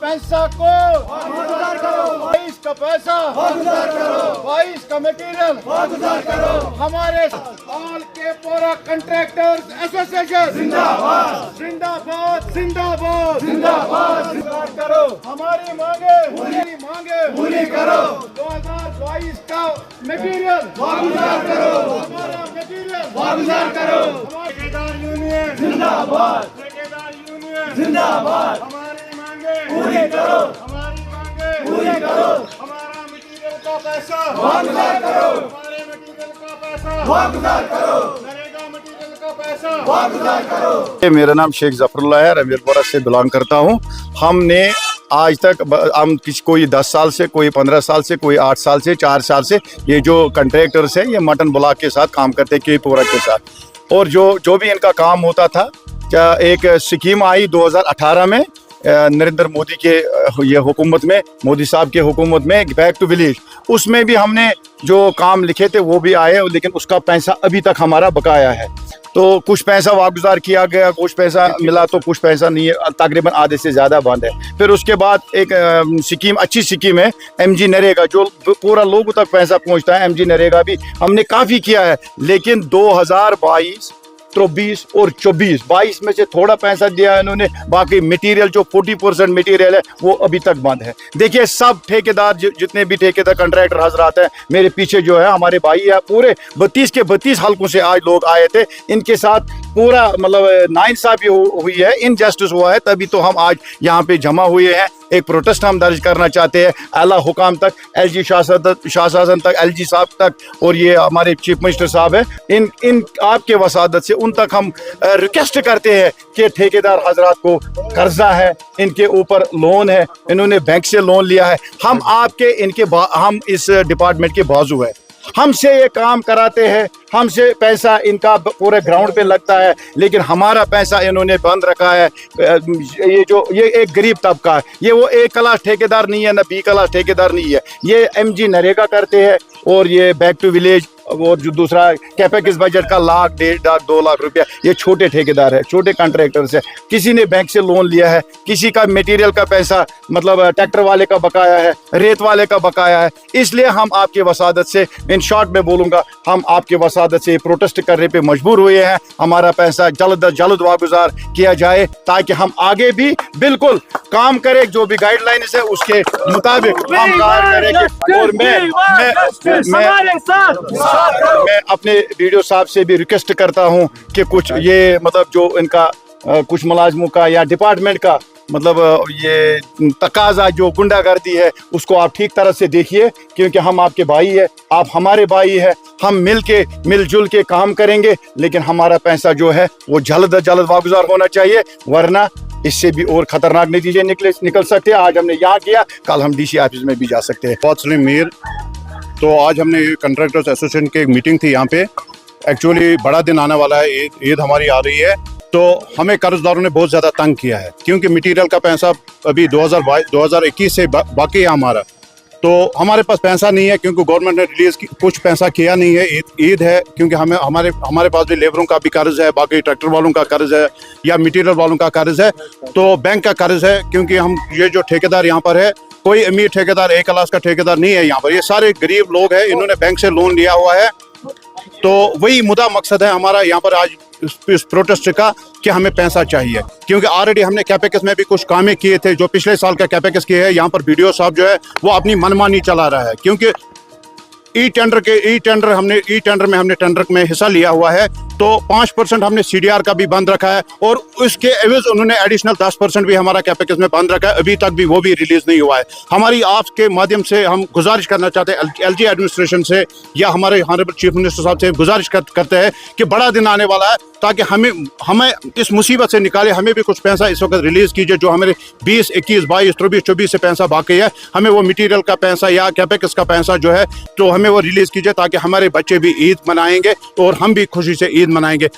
पैसा को वापस करो, 22 का पैसा वापस करो, 22 का मटेरियल वापस करो। हमारे ऑल के पूरा कंट्रैक्टर्स एसोसिएशन जिंदाबाद जिंदाबाद जिंदाबाद जिंदाबाद जिंदाबाद करो। हमारी मांगे पूरी करो। 2022 का मटेरियल वापस करो, हमारा मटेरियल वापस करो। ठेकेदार यूनियन जिंदाबाद, ठेकेदार यूनियन जिंदाबाद। हमारी मांगे पूरी करो, हमारी मांगे पूरी करो। हमारा मटेरियल का पैसा वापस करो, हमारे मटेरियल का पैसा वापस करो, नरेगा मटेरियल का पैसा वापस करो। मेरा नाम शेख जफरुल्लाह है, रमीरपुरा से बिलोंग करता हूँ। हमने आज तक हम कोई 10 साल से, कोई 15 साल से, कोई 8 साल से, 4 साल से ये जो कंट्रैक्टर्स हैं ये मटन ब्लॉक के साथ काम करते हैं, केपुरा के साथ। और जो भी इनका काम होता था, क्या एक स्कीम आई 2018 में नरेंद्र मोदी के ये हुकूमत में, मोदी साहब के हुकूमत में, बैक टू विलेज, उसमें भी हमने जो काम लिखे थे वो भी आए, लेकिन उसका पैसा अभी तक हमारा बकाया है। तो कुछ पैसा वागुजार किया गया, कुछ पैसा मिला तो कुछ पैसा नहीं है, तकरीबन आधे से ज़्यादा बंद है। फिर उसके बाद एक स्कीम, अच्छी स्कीम है MG नरेगा, जो पूरा लोगों तक पैसा पहुंचता है। MG नरेगा भी हमने काफ़ी किया है, लेकिन 2022, 23 और 22 में से थोड़ा पैसा दिया है इन्होंने, बाकी मटेरियल जो 40% मटेरियल है वो अभी तक बंद है। देखिए सब ठेकेदार, जितने भी ठेकेदार कंट्रैक्टर हजरात हैं, मेरे पीछे जो है हमारे भाई है, पूरे 32 के 32 हल्कों से आज लोग आए थे। इनके साथ पूरा मतलब नाइंसाफी हुई है, इनजस्टिस हुआ है, तभी तो हम आज यहाँ पे जमा हुए हैं। एक प्रोटेस्ट हम दर्ज करना चाहते हैं आला हुकाम तक, LG शासन तक, LG साहब तक, और ये हमारे चीफ मिनिस्टर साहब हैं, इन आपके वसादत से उन तक हम रिक्वेस्ट करते हैं कि ठेकेदार हजरात को कर्जा है, इनके ऊपर लोन है, इन्होंने बैंक से लोन लिया है। हम आपके हम इस डिपार्टमेंट के बाजू है, हमसे ये काम कराते हैं, हमसे पैसा इनका पूरे ग्राउंड पे लगता है, लेकिन हमारा पैसा इन्होंने बंद रखा है। ये एक गरीब तबका है, ये वो A क्लास ठेकेदार नहीं है, ना B क्लास ठेकेदार नहीं है। ये MG नरेगा करते हैं, और ये बैक टू विलेज, और जो दूसरा कैपेक्स बजट का 1 लाख, 1.5 लाख, 2 लाख रुपया, ये छोटे ठेकेदार है, छोटे कंट्रैक्टर्स है। किसी ने बैंक से लोन लिया है, किसी का मटेरियल का पैसा, मतलब ट्रैक्टर वाले का बकाया है, रेत वाले का बकाया है। इसलिए हम आपके वसादत से, इन शॉर्ट में बोलूँगा, हम आपके वसादत से प्रोटेस्ट करने पे मजबूर हुए हैं। हमारा पैसा जल्द अज जल्द वागुजार किया जाए, ताकि हम आगे भी बिल्कुल काम करें, जो भी गाइडलाइंस है उसके मुताबिक हम काम करेंगे। और मैं अपने वीडियो साहब से भी रिक्वेस्ट करता हूं कि कुछ ये मतलब जो इनका कुछ मुलाजमों का या डिपार्टमेंट का मतलब ये तकाजा जो गुंडागर्दी है, उसको आप ठीक तरह से देखिए, क्योंकि हम आपके भाई है, आप हमारे भाई है। हम मिलजुल के काम करेंगे, लेकिन हमारा पैसा जो है वो जल्द वागुजार होना चाहिए, वरना इससे भी और खतरनाक नतीजे निकल सकते हैं। आज हमने यहाँ किया, कल हम DC ऑफिस में भी जा सकते हैं। बहुत सलीम मीर। तो आज हमने कंट्रैक्टर्स एसोसिएशन की एक मीटिंग थी यहाँ पे। एक्चुअली बड़ा दिन आने वाला है, ईद हमारी आ रही है, तो हमें कर्जदारों ने बहुत ज़्यादा तंग किया है, क्योंकि मटेरियल का पैसा अभी 2021 से बाकी है हमारा। तो हमारे पास पैसा नहीं है, क्योंकि गवर्नमेंट ने रिलीज कुछ पैसा किया नहीं है। ईद है, क्योंकि हमारे पास भी लेबरों का भी कर्ज है, बाकी ट्रैक्टर वालों का कर्ज है, या मटेरियल वालों का कर्ज है, तो बैंक का कर्ज है। क्योंकि हम ये जो ठेकेदार यहाँ पर है, कोई अमीर ठेकेदार, A क्लास का ठेकेदार नहीं है यहाँ पर, ये सारे गरीब लोग हैं, इन्होंने बैंक से लोन लिया हुआ है। तो वही मुद्दा मकसद है हमारा यहाँ पर आज इस प्रोटेस्ट का, कि हमें पैसा चाहिए। क्योंकि ऑलरेडी हमने कैपेक्स में भी कुछ कामें किए थे, जो पिछले साल का कैपेक्स किए हैं। यहाँ पर BDO साहब जो है वो अपनी मनमानी चला रहा है, क्योंकि ई टेंडर में हमने टेंडर में हिस्सा लिया हुआ है, तो 5% हमने CDR का भी बंद रखा है, और उसके एवज उन्होंने एडिशनल 10% भी हमारा कैपेक्स में बंद रखा है। अभी तक भी वो भी रिलीज नहीं हुआ है। हमारी आपके माध्यम से हम गुजारिश करना चाहते हैं LG एडमिनिस्ट्रेशन से, या हमारे हॉनरेबल चीफ मिनिस्टर साहब से गुजारिश करते हैं कि बड़ा दिन आने वाला है, ताकि हमें इस मुसीबत से निकाले, हमें भी कुछ पैसा इस वक्त रिलीज कीजिए। जो हमारे 20, 21, 22, 23, 24 से पैसा बाकी है, हमें वो मटेरियल का पैसा या कैपेक्स का पैसा जो है, तो हमें वो रिलीज कीजिए, ताकि हमारे बच्चे भी ईद मनाएंगे और हम भी खुशी से ईद मनाएंगे।